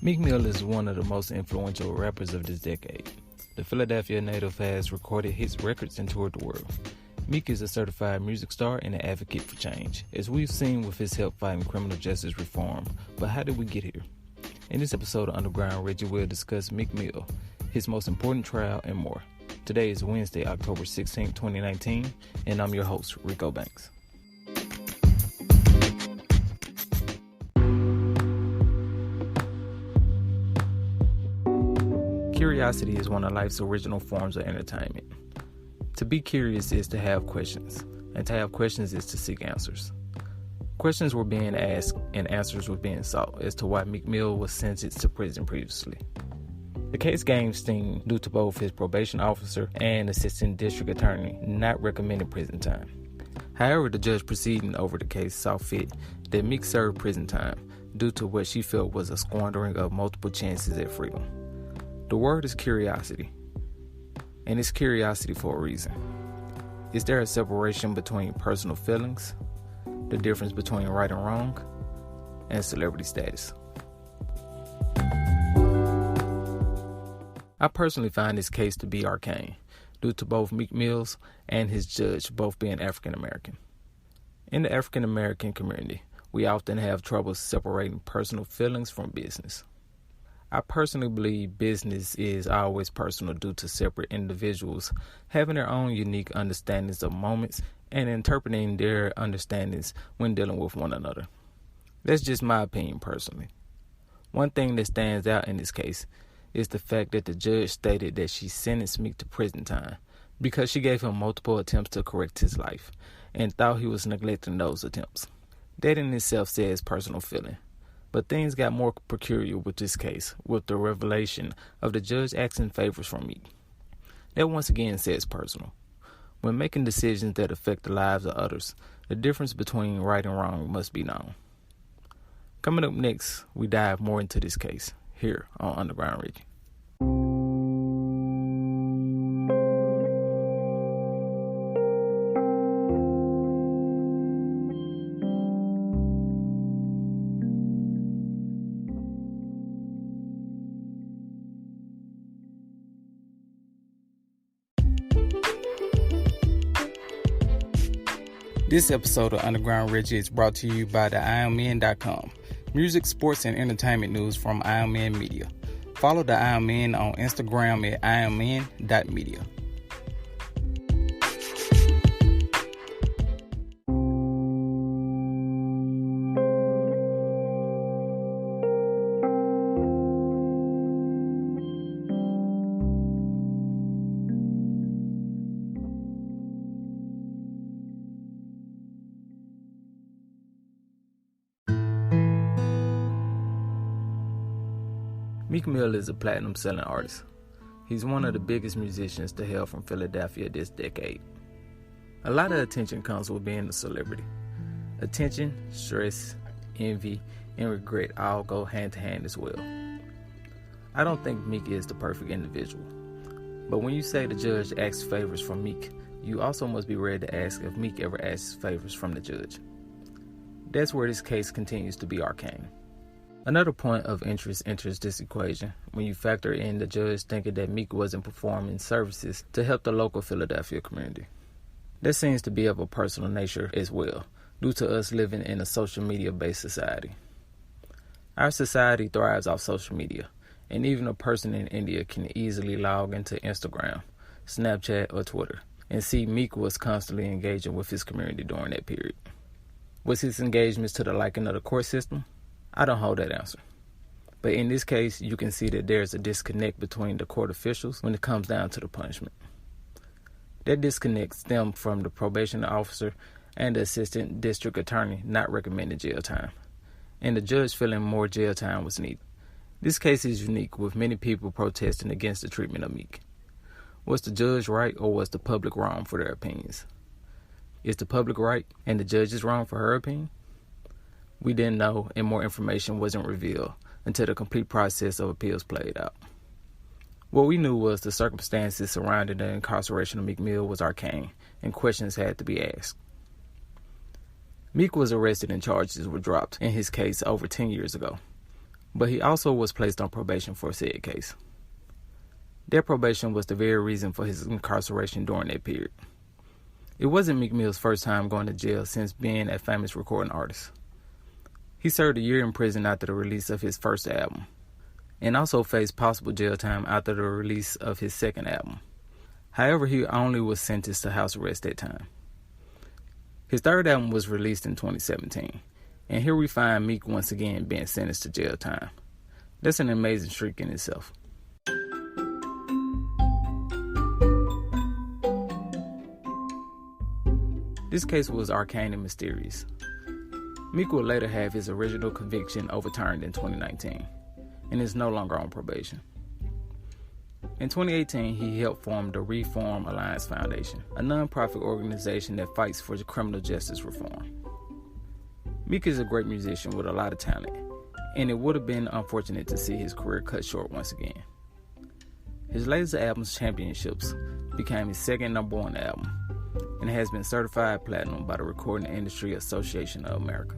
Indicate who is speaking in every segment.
Speaker 1: Meek Mill is one of the most influential rappers of this decade. The Philadelphia native has recorded hits, records, and toured the world. Meek is a certified music star and an advocate for change, as we've seen with his help fighting criminal justice reform. But how did we get here? In this episode of Underground Reggie, we'll discuss Meek Mill, his most important trial, and more. Today is Wednesday, October 16, 2019, and I'm your host, Rico Banks. Curiosity is one of life's original forms of entertainment. To be curious is to have questions, and to have questions is to seek answers. Questions were being asked and answers were being sought as to why Meek Mill was sentenced to prison previously. The case gained steam due to both his probation officer and assistant district attorney not recommending prison time. However, the judge proceeding over the case saw fit that Meek served prison time due to what she felt was a squandering of multiple chances at freedom. The word is curiosity, and it's curiosity for a reason. Is there a separation between personal feelings, the difference between right and wrong, and celebrity status? I personally find this case to be arcane, due to both Meek Mill's and his judge both being African American. In the African American community, we often have trouble separating personal feelings from business. I personally believe business is always personal due to separate individuals having their own unique understandings of moments and interpreting their understandings when dealing with one another. That's just my opinion personally. One thing that stands out in this case is the fact that the judge stated that she sentenced Meek to prison time because she gave him multiple attempts to correct his life and thought he was neglecting those attempts. That in itself says personal feeling. But things got more peculiar with this case, with the revelation of the judge asking favors from Meek. That once again says personal. When making decisions that affect the lives of others, the difference between right and wrong must be known. Coming up next, we dive more into this case, here on Underground Reggie. This episode of Underground Reggie is brought to you by the IamMen.com. Music, sports, and entertainment news from IamMen Media. Follow the IamMen on Instagram at IamMen.media. Meek Mill is a platinum-selling artist. He's one of the biggest musicians to hail from Philadelphia this decade. A lot of attention comes with being a celebrity. Attention, stress, envy, and regret all go hand to hand as well. I don't think Meek is the perfect individual. But when you say the judge asks favors from Meek, you also must be ready to ask if Meek ever asks favors from the judge. That's where this case continues to be arcane. Another point of interest enters this equation when you factor in the judge thinking that Meek wasn't performing services to help the local Philadelphia community. That seems to be of a personal nature as well, due to us living in a social media-based society. Our society thrives off social media, and even a person in India can easily log into Instagram, Snapchat, or Twitter, and see Meek was constantly engaging with his community during that period. Was his engagements to the liking of the court system? I don't hold that answer. But in this case, you can see that there's a disconnect between the court officials when it comes down to the punishment. That disconnect stemmed from the probation officer and the assistant district attorney not recommending jail time, and the judge feeling more jail time was needed. This case is unique, with many people protesting against the treatment of Meek. Was the judge right, or was the public wrong for their opinions? Is the public right and the judge is wrong for her opinion? We didn't know, and more information wasn't revealed until the complete process of appeals played out. What we knew was the circumstances surrounding the incarceration of Meek Mill was arcane, and questions had to be asked. Meek was arrested and charges were dropped in his case over 10 years ago. but he also was placed on probation for said case. That probation was the very reason for his incarceration during that period. It wasn't Meek Mill's first time going to jail since being a famous recording artist. He served a year in prison after the release of his first album, and also faced possible jail time after the release of his second album. However, he only was sentenced to house arrest that time. His third album was released in 2017, and here we find Meek once again being sentenced to jail time. That's an amazing streak in itself. This case was arcane and mysterious. Meek would later have his original conviction overturned in 2019, and is no longer on probation. In 2018, he helped form the Reform Alliance Foundation, a non-profit organization that fights for criminal justice reform. Meek is a great musician with a lot of talent, and it would have been unfortunate to see his career cut short once again. His latest album, Championships, became his second #1 album, and has been certified platinum by the Recording Industry Association of America.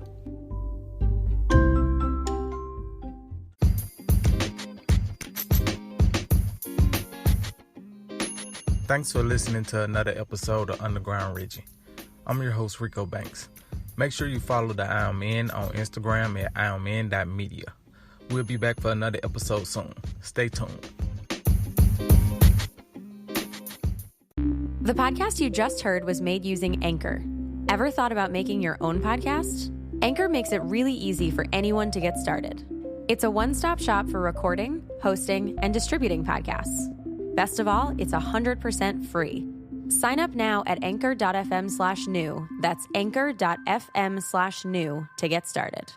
Speaker 1: Thanks for listening to another episode of Underground Reggie. I'm your host, Rico Banks. Make sure you follow the I Am In on Instagram at IamIn.media. We'll be back for another episode soon. Stay tuned.
Speaker 2: The podcast you just heard was made using Anchor. Ever thought about making your own podcast? Anchor makes it really easy for anyone to get started. It's a one-stop shop for recording, hosting, and distributing podcasts. Best of all, it's 100% free. Sign up now at anchor.fm/new. That's anchor.fm/new to get started.